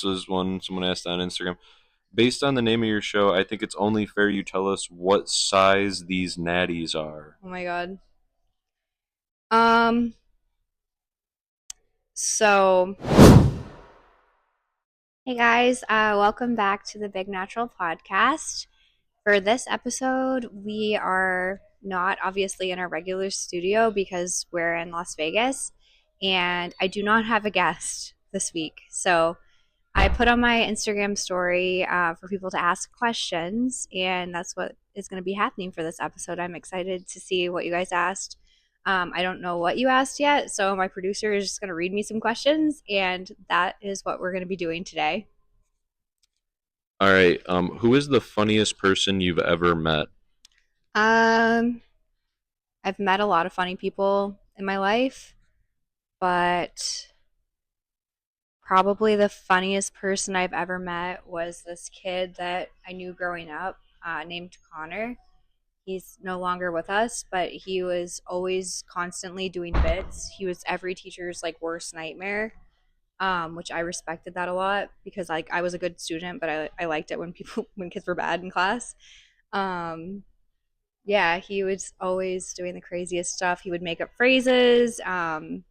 Was one someone asked on Instagram. Based on the name of your show, I think it's only fair you tell us what size these natties are. Oh my God. Um, so hey guys, welcome back to the Big Natural Podcast. For this episode, we are not obviously in our regular studio because we're in Las Vegas, and I do not have a guest this week. So I put on my Instagram story for people to ask questions, and that's what is going to be happening for this episode. I'm excited to see what you guys asked. I don't know what you asked yet, so my producer is just going to read me some questions, and that is what we're going to be doing today. All right. Who is the funniest person you've ever met? Um, I've met a lot of funny people in my life, but probably the funniest person I've ever met was this kid that I knew growing up named Connor. He's no longer with us, but he was always constantly doing bits. He was every teacher's like worst nightmare, which I respected that a lot because like I was a good student, but I liked it when people when kids were bad in class. Um, yeah, he was always doing the craziest stuff. He would make up phrases, and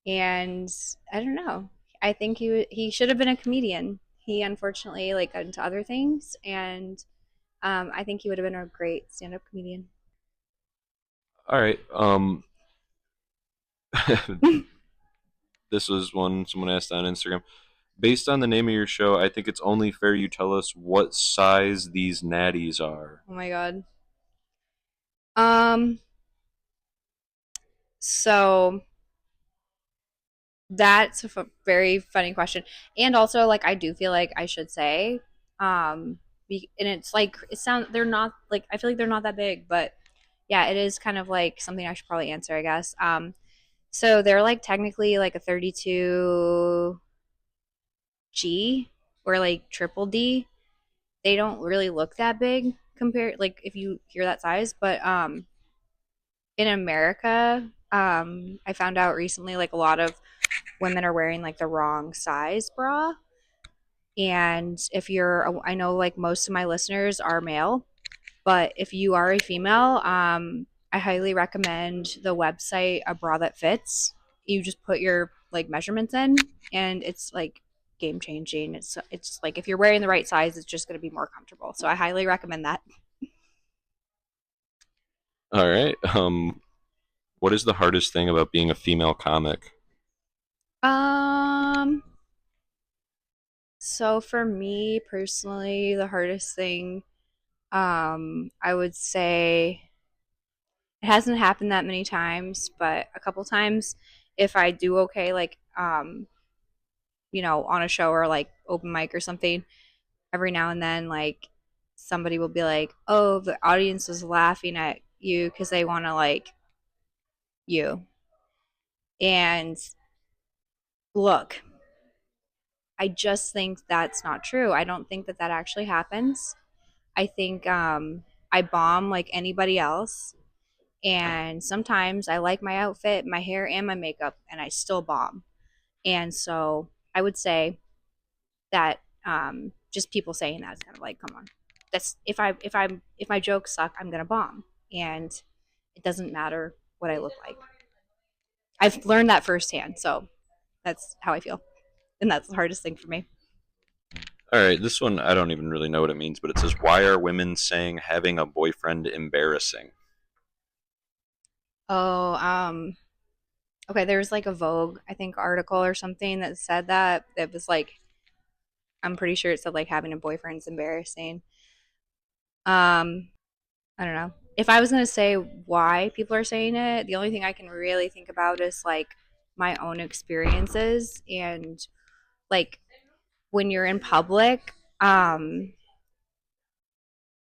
I don't know. I think he should have been a comedian. He unfortunately like got into other things, and I think he would have been a great stand-up comedian. All right. This was one someone asked on Instagram. Based on the name of your show, I think it's only fair you tell us what size these natties are. Oh my God. Um, so that's a very funny question. And also, like, I do feel like I should say, and it's like, they're not, like, I feel like they're not that big, but yeah, it is kind of like something I should probably answer, I guess. So they're like technically like a 32G or like triple D. They don't really look that big compared, like, if you hear that size, but, in America, I found out recently, like, a lot of women are wearing like the wrong size bra. And if you're, I know like most of my listeners are male, but if you are a female, I highly recommend the website A Bra That Fits. You just put your like measurements in, and it's like game changing. It's like if you're wearing the right size, it's just going to be more comfortable. So I highly recommend that. All right. What is the hardest thing about being a female comic? Um, so for me personally, the hardest thing, I would say it hasn't happened that many times, but a couple times if I do okay, like on a show or like open mic or something, every now and then like somebody will be like, "Oh, the audience was laughing at you because they want to like you." And look, I just think that's not true. I don't think that that actually happens. I think I bomb like anybody else. And sometimes I like my outfit, my hair, and my makeup, and I still bomb. And so I would say that just people saying that is kind of like, come on, that's if my jokes suck, I'm gonna bomb, and it doesn't matter what I look like. I've learned that firsthand, so that's how I feel, and that's the hardest thing for me. All right, this one I don't even really know what it means, but it says, "Why are women saying having a boyfriend embarrassing?" Oh, okay. There was like a Vogue, I think, article or something that said that. It was like, I'm pretty sure it said like having a boyfriend's embarrassing. Um, I don't know. If I was going to say why people are saying it, the only thing I can really think about is like my own experiences and like when you're in public,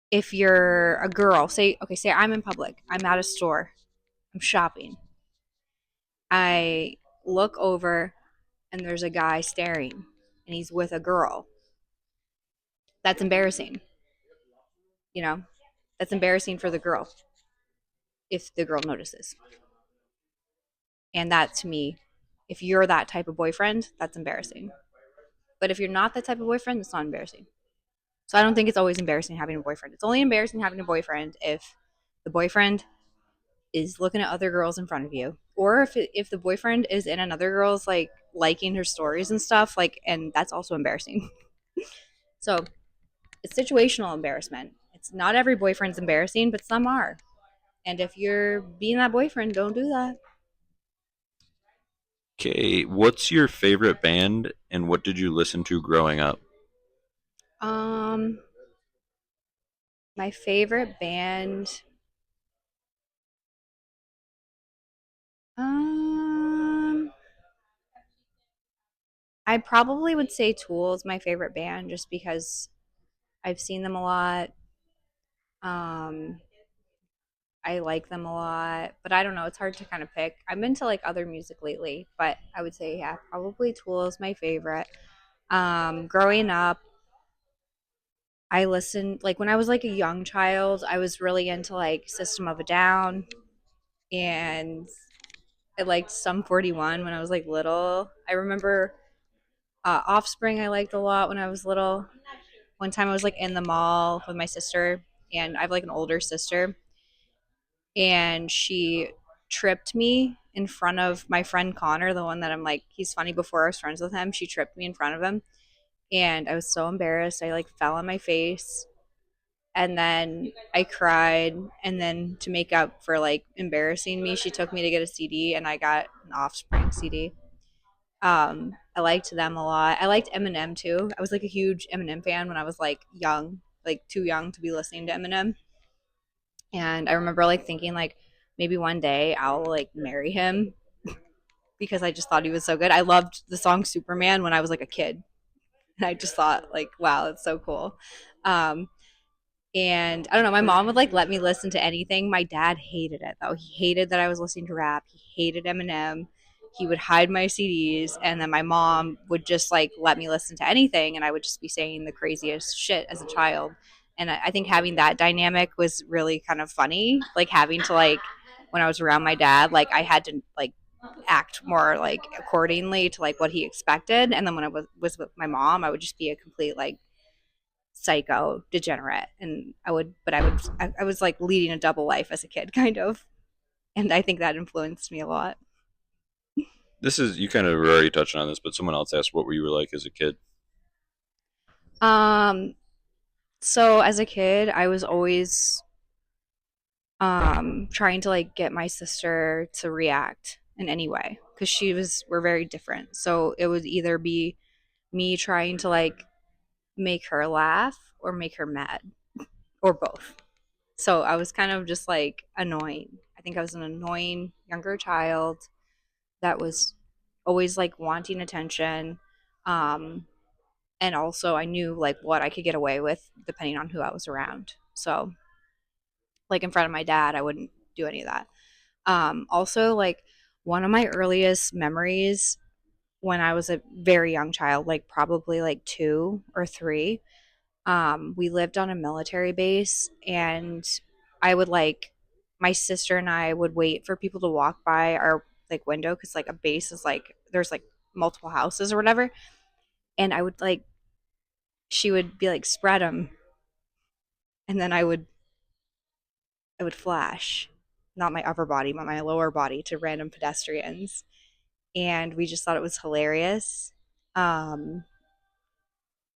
if you're a girl, say I'm in public, I'm at a store, I'm shopping. I look over and there's a guy staring and he's with a girl. That's embarrassing, you know? That's embarrassing for the girl if the girl notices. And that to me, if you're that type of boyfriend, that's embarrassing. But if you're not that type of boyfriend, it's not embarrassing. So I don't think it's always embarrassing having a boyfriend. It's only embarrassing having a boyfriend if the boyfriend is looking at other girls in front of you, or if the boyfriend is in another girl's like liking her stories and stuff, like, and that's also embarrassing. So it's situational embarrassment. It's not every boyfriend's embarrassing, but some are. And if you're being that boyfriend, don't do that. Okay, what's your favorite band and what did you listen to growing up? Um, my favorite band. Um, I probably would say Tool is my favorite band just because I've seen them a lot. Um, I like them a lot, but I don't know. It's hard to kind of pick. I'm into like other music lately, but I would say yeah, probably Tool is my favorite. Growing up, I listened like when I was like a young child, I was really into like System of a Down, and I liked Sum 41 when I was like little. I remember Offspring I liked a lot when I was little. One time I was like in the mall with my sister, and I have like an older sister, and she tripped me in front of my friend Connor, the one that I'm like, he's funny before I was friends with him. She tripped me in front of him, and I was so embarrassed. I like fell on my face, and then I cried. And then to make up for like embarrassing me, she took me to get a CD, and I got an Offspring CD. I liked them a lot. I liked Eminem too. I was like a huge Eminem fan when I was like young, like too young to be listening to Eminem. And I remember like thinking like maybe one day I'll like marry him because I just thought he was so good. I loved the song Superman when I was like a kid. And I just thought like, wow, that's so cool. Um, and I don't know, my mom would like let me listen to anything. My dad hated it though. He hated that I was listening to rap. He hated Eminem. He would hide my CDs, and then my mom would just like let me listen to anything, and I would just be saying the craziest shit as a child. And I think having that dynamic was really kind of funny. Like having to like when I was around my dad, like I had to like act more like accordingly to like what he expected. And then when I was with my mom, I would just be a complete like psycho degenerate, and I was like leading a double life as a kid kind of, and I think that influenced me a lot. This is you kind of were already touching on this, but someone else asked what were you like as a kid? um so as a kid I was always trying to like get my sister to react in any way because we're very different, so it would either be me trying to like make her laugh or make her mad or both. So I was kind of just like annoying. I think I was an annoying younger child that was always like wanting attention. Um, and also I knew like what I could get away with depending on who I was around. So like in front of my dad, I wouldn't do any of that. Also like one of my earliest memories when I was a very young child, like probably like 2 or 3, we lived on a military base, and I would like my sister and I would wait for people to walk by our like window because like a base is like there's like multiple houses or whatever, and I would like she would be like spread them, and then I would flash, not my upper body but my lower body to random pedestrians, and we just thought it was hilarious. Um,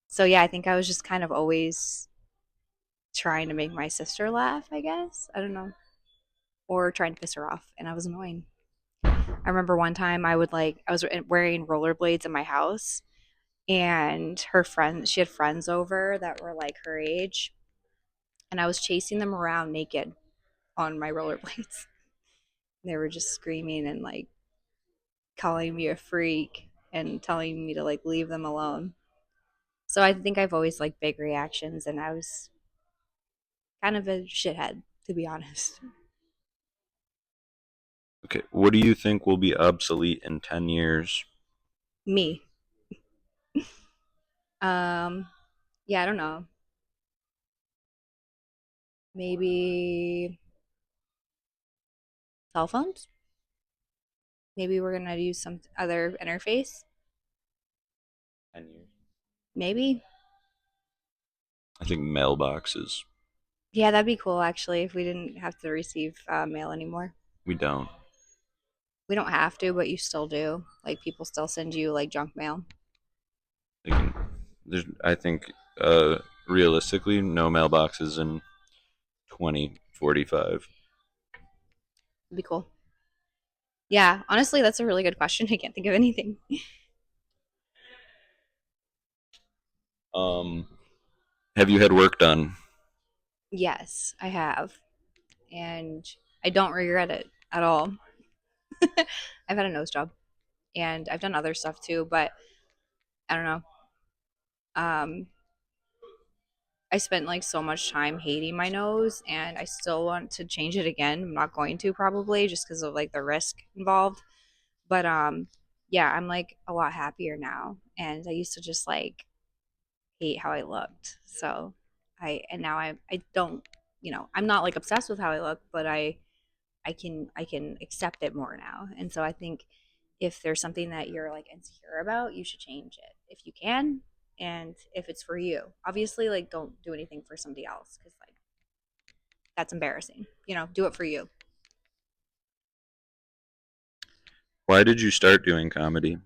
so yeah, I think I was just kind of always trying to make my sister laugh. I guess I don't know, or trying to piss her off, and I was annoying. I remember one time I was wearing rollerblades in my house, and her friends she had friends over that were like her age, and I was chasing them around naked on my rollerblades. They were just screaming and like calling me a freak and telling me to like leave them alone. So I think I've always liked big reactions, and I was kind of a shithead, to be honest. Okay, what do you think will be obsolete in 10 years? Me. Um, yeah, I don't know. Maybe cell phones. Maybe we're gonna use some other interface. 10 years. Maybe. I think mailboxes. Yeah, that'd be cool actually if we didn't have to receive mail anymore. We don't. We don't have to, but you still do. Like people still send you like junk mail. They can, I think, realistically, no mailboxes in 2045. It'd be cool. Yeah, honestly, that's a really good question. I can't think of anything. Um, have you had work done? Yes, I have. And I don't regret it at all. I've had a nose job and I've done other stuff too, but I don't know. Um, I spent like so much time hating my nose and I still want to change it again. I'm not going to probably just because of like the risk involved. But yeah, I'm like a lot happier now. And I used to just like hate how I looked. So and now I don't, I'm not like obsessed with how I look, but I can accept it more now. And so I think if there's something that you're like insecure about, you should change it if you can and if it's for you. Obviously, like don't do anything for somebody else cuz like that's embarrassing. Do it for you. Why did you start doing comedy?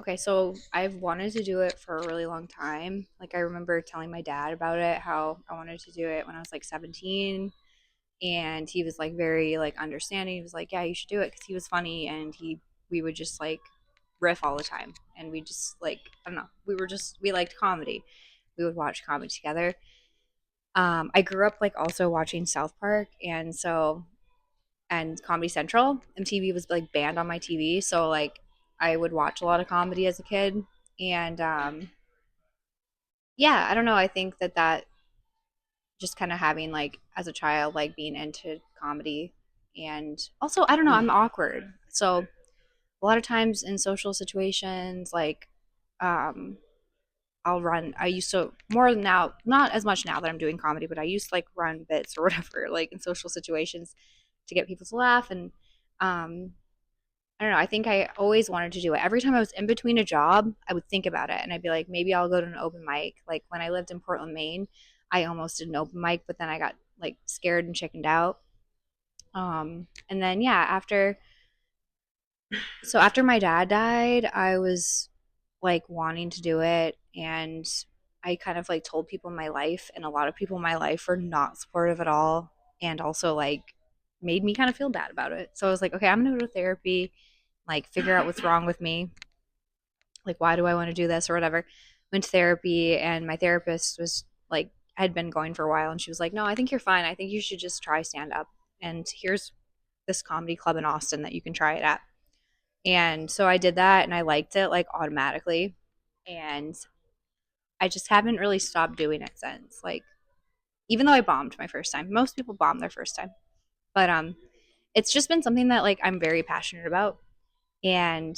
Okay, so I've wanted to do it for a really long time. Like I remember telling my dad about it, how I wanted to do it when I was like 17, and he was like very like understanding. He was like, "Yeah, you should do it," because he was funny, and we would just like riff all the time, and we just like I don't know, we liked comedy. We would watch comedy together. I grew up like also watching South Park, and Comedy Central. MTV was like banned on my TV, so like I would watch a lot of comedy as a kid, and yeah, I don't know. I think that just kind of having like as a child like being into comedy, and also I don't know, I'm awkward, so a lot of times in social situations like um I used to more now, not as much now that I'm doing comedy, but I used to like run bits or whatever like in social situations to get people to laugh. And um I don't know, I think I always wanted to do it. Every time I was in between a job I would think about it and I'd be like, maybe I'll go to an open mic. Like when I lived in Portland, Maine, I almost did an open mic, but then I got like scared and chickened out. And then yeah, after my dad died, I was like wanting to do it, and I kind of like told people in my life, and a lot of people in my life were not supportive at all, and also like made me kind of feel bad about it. So I was like, okay, I'm gonna go to therapy, like figure out what's wrong with me, like why do I want to do this or whatever. Went to therapy, and my therapist was like, had been going for a while, and she was like, no, I think you're fine. I think you should just try stand up, and here's this comedy club in Austin that you can try it at. And so I did that and I liked it like automatically. And I just haven't really stopped doing it since. Like, even though I bombed my first time, most people bomb their first time. But it's just been something that like I'm very passionate about, and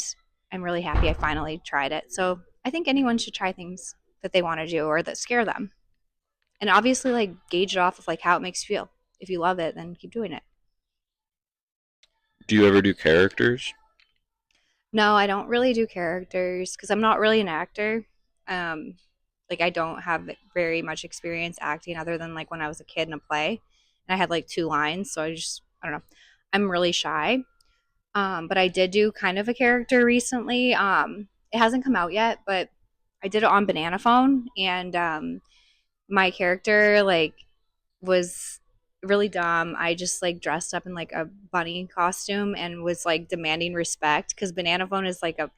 I'm really happy I finally tried it. So I think anyone should try things that they want to do or that scare them. And obviously like gauge it off of like how it makes you feel. If you love it, then keep doing it. Do you ever do characters? No, I don't really do characters because I'm not really an actor. Um, like I don't have very much experience acting other than like when I was a kid in a play, and I had like two lines. So I don't know. I'm really shy. But I did do kind of a character recently. It hasn't come out yet, but I did it on Banana Phone, and my character like was really dumb. I just like dressed up in like a bunny costume and was like demanding respect because Banana Phone is like a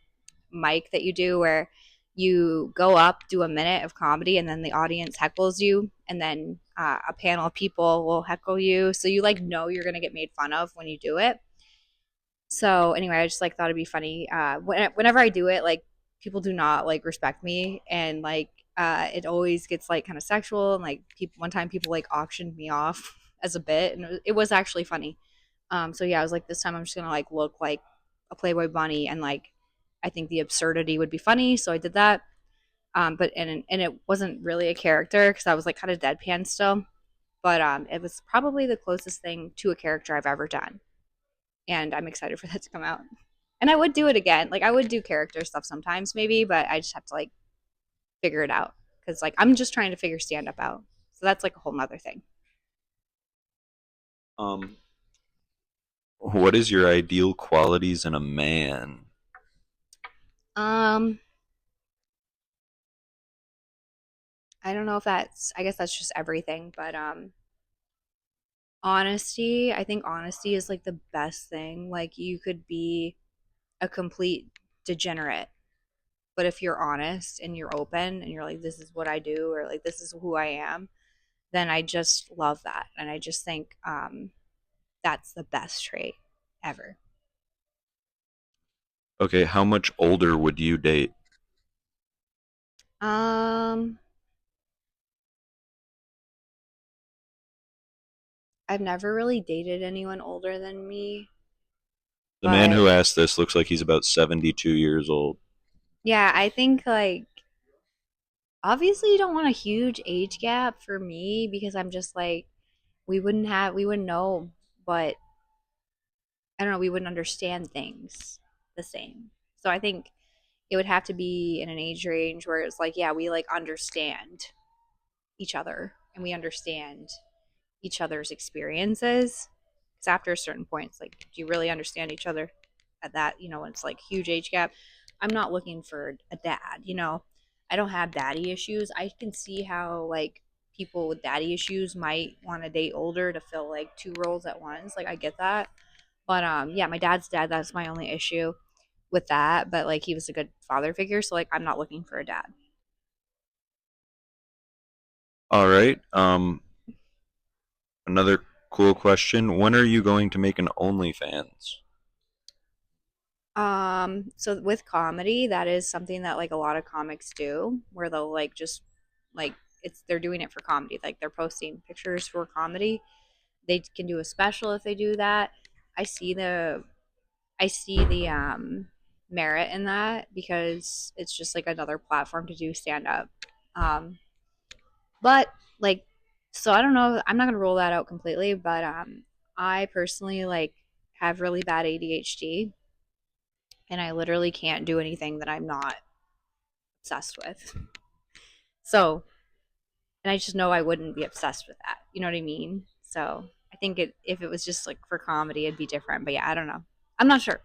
mic that you do where you go up, do a minute of comedy, and then the audience heckles you, and then a panel of people will heckle you. So you like know you're gonna get made fun of when you do it. So anyway, I just like thought it'd be funny. Whenever I do it, like people do not like respect me, and like it always gets like kind of sexual. And like people, one time people like auctioned me off as a bit, and it was actually funny. So yeah, I was like, this time I'm just gonna like look like a Playboy bunny, and like I think the absurdity would be funny, so I did that. But and it wasn't really a character because I was like kind of deadpan still, but it was probably the closest thing to a character I've ever done, and I'm excited for that to come out. And I would do it again. Like I would do character stuff sometimes maybe, but I just have to like figure it out because like I'm just trying to figure stand up out. So that's like a whole nother thing. Um, what is your ideal qualities in a man? Um, I don't know if that's I guess that's just everything, but honesty, I think honesty is like the best thing. Like you could be a complete degenerate, but if you're honest and you're open and you're like this is what I do or like this is who I am, then I just love that. And I just think that's the best trait ever. Okay, how much older would you date? Um I've never really dated anyone older than me, The man but who asked this looks like he's about 72 years old. yeah, I think like obviously you don't want a huge age gap for me because I'm just like we wouldn't know, but I don't know, we wouldn't understand things the same. So I think it would have to be in an age range where it's like, yeah, we like understand each other and we understand each other's experiences. Because after a certain point, it's like, do you really understand each other at that? You know, when it's like huge age gap. I'm not looking for a dad, you know. I don't have daddy issues. I can see how like people with daddy issues might want to date older to fill like two roles at once. Like I get that. But yeah, my dad's dead. That's my only issue with that. But like he was a good father figure, so like I'm not looking for a dad. All right. Another cool question. When are you going to make an OnlyFans? So with comedy, that is something that like a lot of comics do, where they'll like just like it's they're doing it for comedy, like they're posting pictures for comedy. They can do a special if they do that. I see the I see the merit in that because it's just like another platform to do stand up. Um, but like, so I don't know. I'm not gonna rule that out completely, but I personally like have really bad ADHD, and I literally can't do anything that I'm not obsessed with. So, and I just know I wouldn't be obsessed with that. You know what I mean? So I think it if it was just like for comedy, it'd be different. But yeah, I don't know. I'm not sure.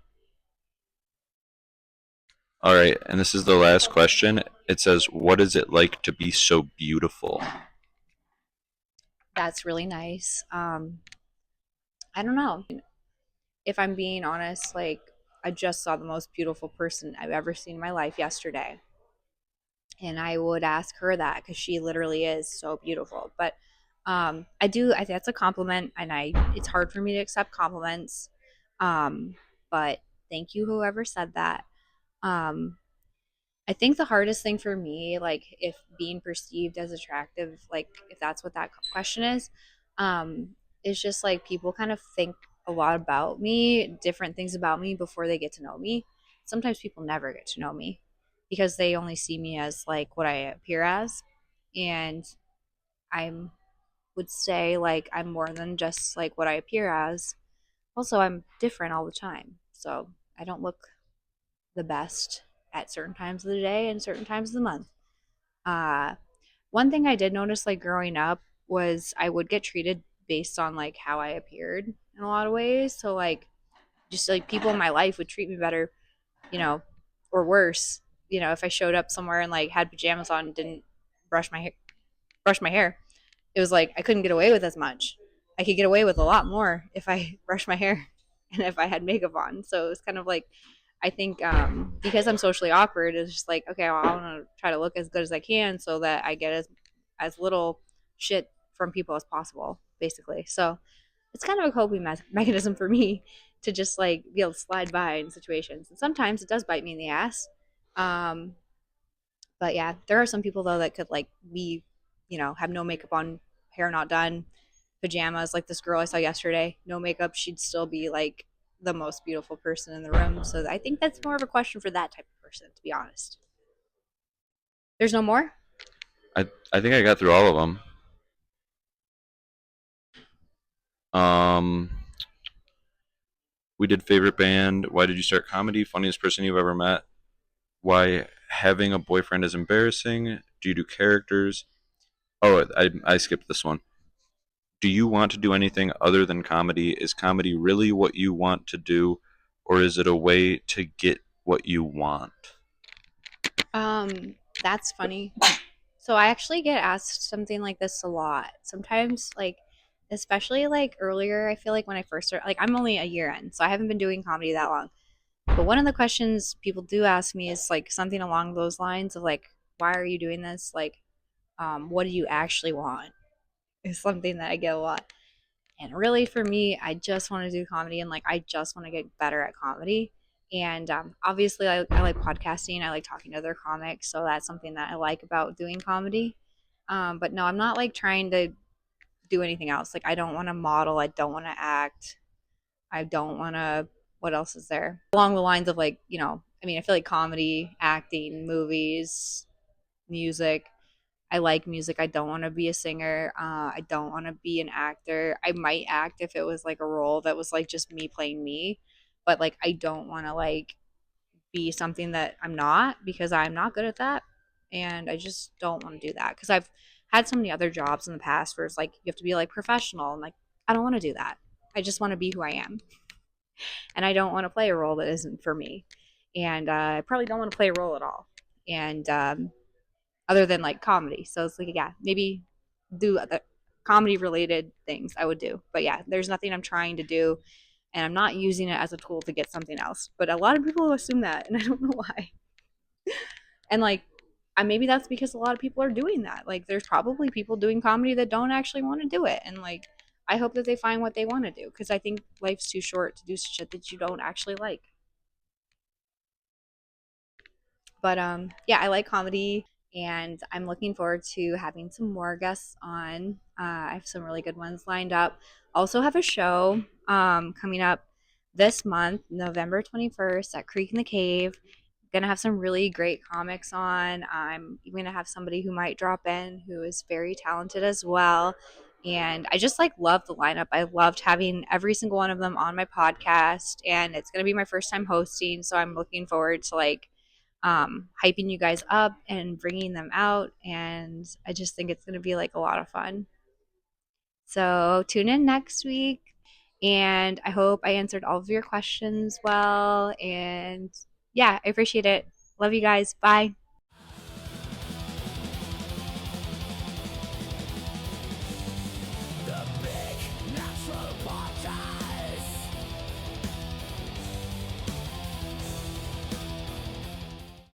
All right, and this is the last question. It says, "What is it like to be so beautiful?" That's really nice. I don't know. If I'm being honest, like I just saw the most beautiful person I've ever seen in my life yesterday. And I would ask her that because she literally is so beautiful. But I think that's a compliment, and it's hard for me to accept compliments. Um, but thank you, whoever said that. Um, I think the hardest thing for me, like if being perceived as attractive, like if that's what that question um, is just like people kind of think a lot about me, different things about me before they get to know me. Sometimes people never get to know me because they only see me as like what I appear as. And I would say like I'm more than just like what I appear as. Also, I'm different all the time. So I don't look the best at certain times of the day and certain times of the month. Uh, One thing I did notice, like growing up, was I would get treated based on like how I appeared in a lot of ways. So like just like people in my life would treat me better, you know, or worse. You know, if I showed up somewhere and like had pajamas on, and didn't brush my brush my hair, it was like I couldn't get away with as much. I could get away with a lot more if I brushed my hair and if I had makeup on. So it was kind of like I think because I'm socially awkward, it's just like okay, well, I want to try to look as good as I can so that I get as little shit from people as possible, basically. So it's kind of a coping mechanism for me to just like be able to slide by in situations, and sometimes it does bite me in the ass. Um, but yeah, there are some people though that could like be, you know, have no makeup on, hair not done, pajamas. Like this girl I saw yesterday, no makeup, she'd still be like the most beautiful person in the room. So I think that's more of a question for that type of person, to be honest. There's no more. I think I got through all of them. Um, We did favorite band. Why did you start comedy? Funniest person you've ever met. Why having a boyfriend is embarrassing. Do you do characters? Oh, I skipped this one. Do you want to do anything other than comedy? Is comedy really what you want to do, or is it a way to get what you want? That's funny. So I actually get asked something like this a lot. Sometimes, like, especially like earlier, I feel like when I first started, like, I'm only a year in, so I haven't been doing comedy that long. But one of the questions people do ask me is like something along those lines of like, why are you doing this? Like, what do you actually want? Is something that I get a lot. And really, for me, I just want to do comedy and like I just want to get better at comedy. And obviously, I like podcasting. I like talking to other comics, so that's something that I like about doing comedy. But no, I'm not like trying to do anything else. Like I don't want to model. I don't want to act. I don't want to. What else is there? Along the lines of like, I mean, I feel like comedy, acting, movies, music. I like music. I don't want to be a singer. I don't want to be an actor. I might act if it was like a role that was like just me playing me, but like I don't want to like be something that I'm not because I'm not good at that, and I just don't want to do that because I've had so many other jobs in the past where it's like you have to be like professional and like I don't want to do that. I just want to be who I am, and I don't want to play a role that isn't for me, and I probably don't want to play a role at all. And other than like comedy. So it's like, yeah, maybe do other comedy related things I would do. But yeah, there's nothing I'm trying to do and I'm not using it as a tool to get something else. But a lot of people assume that and I don't know why. And like maybe that's because a lot of people are doing that. Like there's probably people doing comedy that don't actually want to do it and like I hope that they find what they want to do because I think life's too short to do shit that you don't actually like. But yeah, I like comedy and I'm looking forward to having some more guests on. I have some really good ones lined up. Also have a show coming up this month, November 21st at Creek in the Cave. Gonna have some really great comics on. I'm even gonna have somebody who might drop in who is very talented as well. And I just like love the lineup. I loved having every single one of them on my podcast, and it's gonna be my first time hosting, so I'm looking forward to like hyping you guys up and bringing them out. And I just think it's going to be like a lot of fun. So tune in next week. And I hope I answered all of your questions well. And yeah, I appreciate it. Love you guys. Bye.